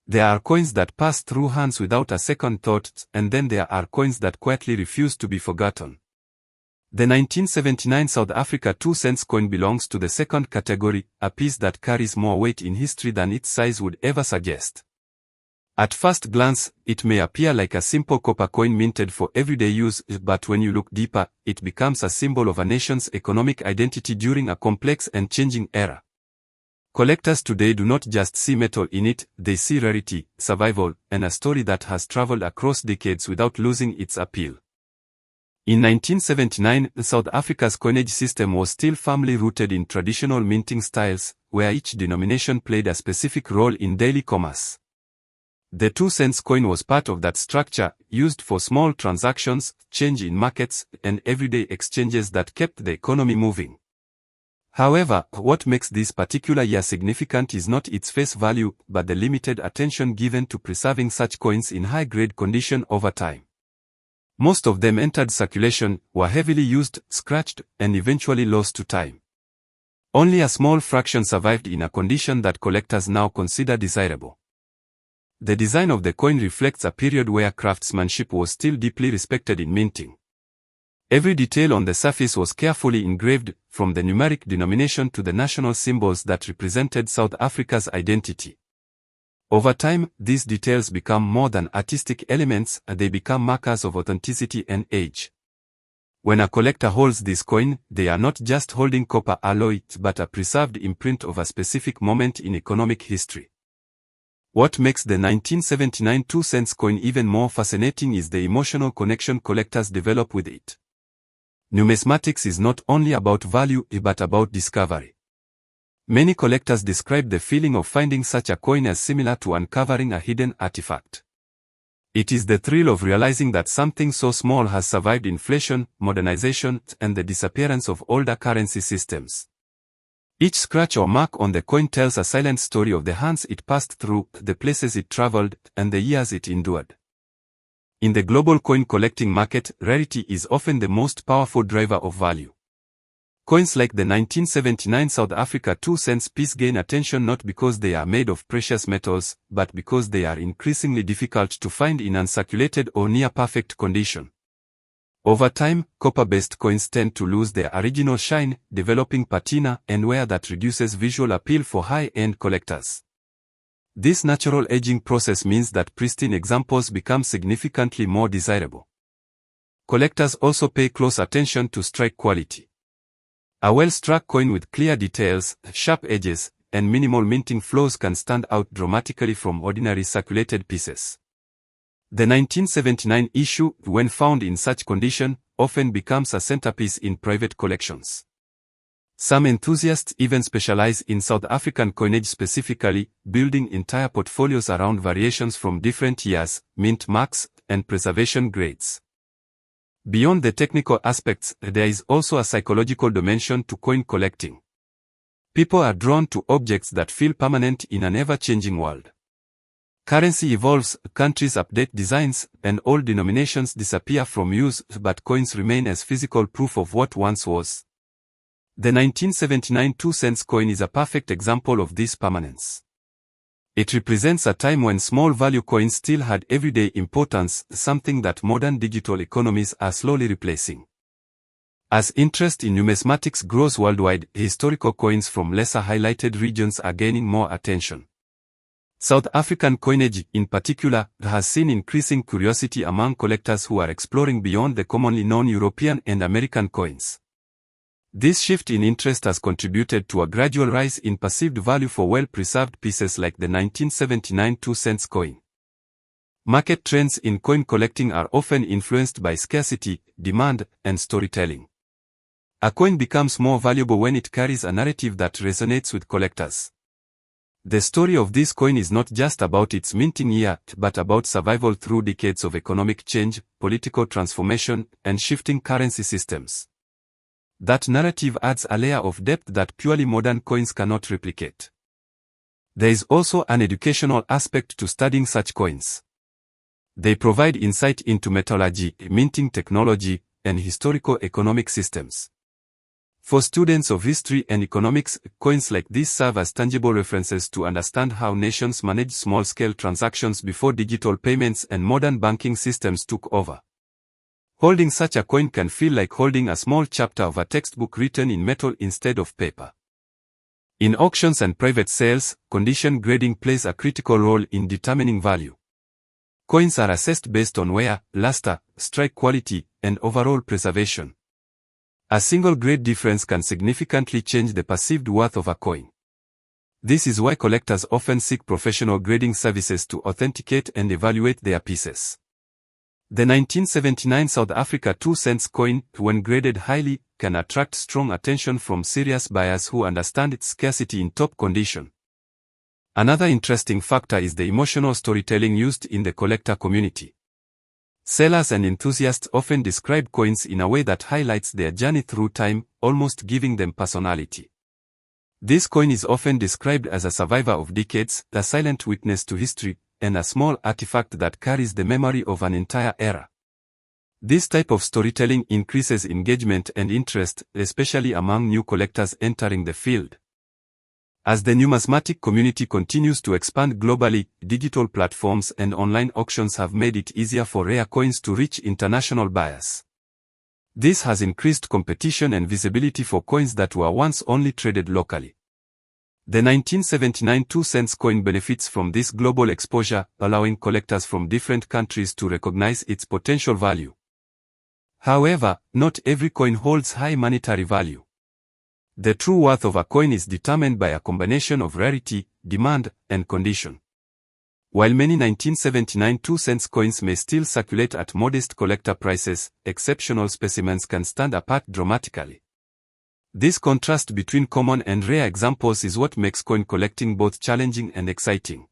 There are coins that pass through hands without a second thought, and then there are coins that quietly refuse to be forgotten. The 1979 South Africa 2-cent coin belongs to the second category, a piece that carries more weight in history than its size would ever suggest. At first glance, it may appear like a simple copper coin minted for everyday use, but when you look deeper, it becomes a symbol of a nation's economic identity during a complex and changing era. Collectors today do not just see metal in it, they see rarity, survival, and a story that has traveled across decades without losing its appeal. In 1979, South Africa's coinage system was still firmly rooted in traditional minting styles, where each denomination played a specific role in daily commerce. The 2-cent coin was part of that structure, used for small transactions, change in markets, and everyday exchanges that kept the economy moving. However, what makes this particular year significant is not its face value, but the limited attention given to preserving such coins in high-grade condition over time. Most of them entered circulation, were heavily used, scratched, and eventually lost to time. Only a small fraction survived in a condition that collectors now consider desirable. The design of the coin reflects a period where craftsmanship was still deeply respected in minting. Every detail on the surface was carefully engraved, from the numeric denomination to the national symbols that represented South Africa's identity. Over time, these details become more than artistic elements, they become markers of authenticity and age. When a collector holds this coin, they are not just holding copper alloy, but a preserved imprint of a specific moment in economic history. What makes the 1979 2-cent coin even more fascinating is the emotional connection collectors develop with it. Numismatics is not only about value, but about discovery. Many collectors describe the feeling of finding such a coin as similar to uncovering a hidden artifact. It is the thrill of realizing that something so small has survived inflation, modernization, and the disappearance of older currency systems. Each scratch or mark on the coin tells a silent story of the hands it passed through, the places it traveled, and the years it endured. In the global coin collecting market, rarity is often the most powerful driver of value. Coins like the 1979 South Africa 2-cent piece gain attention not because they are made of precious metals, but because they are increasingly difficult to find in uncirculated or near-perfect condition. Over time, copper-based coins tend to lose their original shine, developing patina and wear that reduces visual appeal for high-end collectors. This natural aging process means that pristine examples become significantly more desirable. Collectors also pay close attention to strike quality. A well-struck coin with clear details, sharp edges, and minimal minting flaws can stand out dramatically from ordinary circulated pieces. The 1979 issue, when found in such condition, often becomes a centerpiece in private collections. Some enthusiasts even specialize in South African coinage specifically, building entire portfolios around variations from different years, mint marks, and preservation grades. Beyond the technical aspects, there is also a psychological dimension to coin collecting. People are drawn to objects that feel permanent in an ever-changing world. Currency evolves, countries update designs, and old denominations disappear from use, but coins remain as physical proof of what once was. The 1979 2-cent coin is a perfect example of this permanence. It represents a time when small value coins still had everyday importance, something that modern digital economies are slowly replacing. As interest in numismatics grows worldwide, historical coins from lesser highlighted regions are gaining more attention. South African coinage, in particular, has seen increasing curiosity among collectors who are exploring beyond the commonly known European and American coins. This shift in interest has contributed to a gradual rise in perceived value for well-preserved pieces like the 1979 2-cent coin. Market trends in coin collecting are often influenced by scarcity, demand, and storytelling. A coin becomes more valuable when it carries a narrative that resonates with collectors. The story of this coin is not just about its minting year, but about survival through decades of economic change, political transformation, and shifting currency systems. That narrative adds a layer of depth that purely modern coins cannot replicate. There is also an educational aspect to studying such coins. They provide insight into metallurgy, minting technology, and historical economic systems. For students of history and economics, coins like these serve as tangible references to understand how nations managed small-scale transactions before digital payments and modern banking systems took over. Holding such a coin can feel like holding a small chapter of a textbook written in metal instead of paper. In auctions and private sales, condition grading plays a critical role in determining value. Coins are assessed based on wear, luster, strike quality, and overall preservation. A single grade difference can significantly change the perceived worth of a coin. This is why collectors often seek professional grading services to authenticate and evaluate their pieces. The 1979 South Africa 2 cents coin, when graded highly, can attract strong attention from serious buyers who understand its scarcity in top condition. Another interesting factor is the emotional storytelling used in the collector community. Sellers and enthusiasts often describe coins in a way that highlights their journey through time, almost giving them personality. This coin is often described as a survivor of decades, a silent witness to history, and a small artifact that carries the memory of an entire era. This type of storytelling increases engagement and interest, especially among new collectors entering the field. As the numismatic community continues to expand globally, digital platforms and online auctions have made it easier for rare coins to reach international buyers. This has increased competition and visibility for coins that were once only traded locally. The 1979 2 cents coin benefits from this global exposure, allowing collectors from different countries to recognize its potential value. However, not every coin holds high monetary value. The true worth of a coin is determined by a combination of rarity, demand, and condition. While many 1979 2 cents coins may still circulate at modest collector prices, exceptional specimens can stand apart dramatically. This contrast between common and rare examples is what makes coin collecting both challenging and exciting.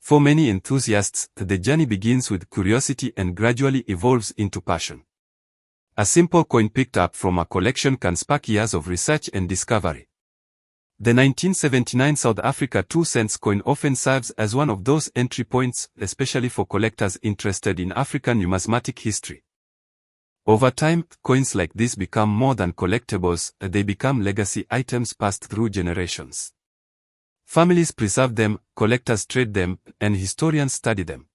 For many enthusiasts, the journey begins with curiosity and gradually evolves into passion. A simple coin picked up from a collection can spark years of research and discovery. The 1979 South Africa 2 cents coin often serves as one of those entry points, especially for collectors interested in African numismatic history. Over time, coins like this become more than collectibles, they become legacy items passed through generations. Families preserve them, collectors trade them, and historians study them.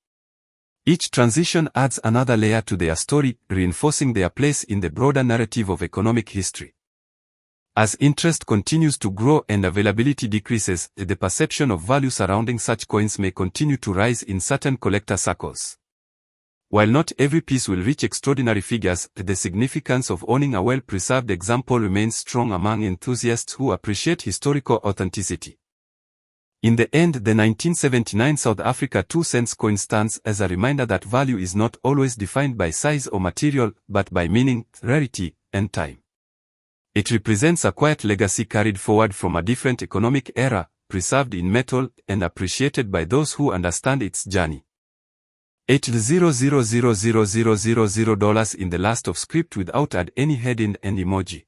Each transition adds another layer to their story, reinforcing their place in the broader narrative of economic history. As interest continues to grow and availability decreases, the perception of value surrounding such coins may continue to rise in certain collector circles. While not every piece will reach extraordinary figures, the significance of owning a well-preserved example remains strong among enthusiasts who appreciate historical authenticity. In the end, the 1979 South Africa 2 cents coin stands as a reminder that value is not always defined by size or material, but by meaning, rarity, and time. It represents a quiet legacy carried forward from a different economic era, preserved in metal, and appreciated by those who understand its journey. $800,000 in the last of script without add any heading and emoji.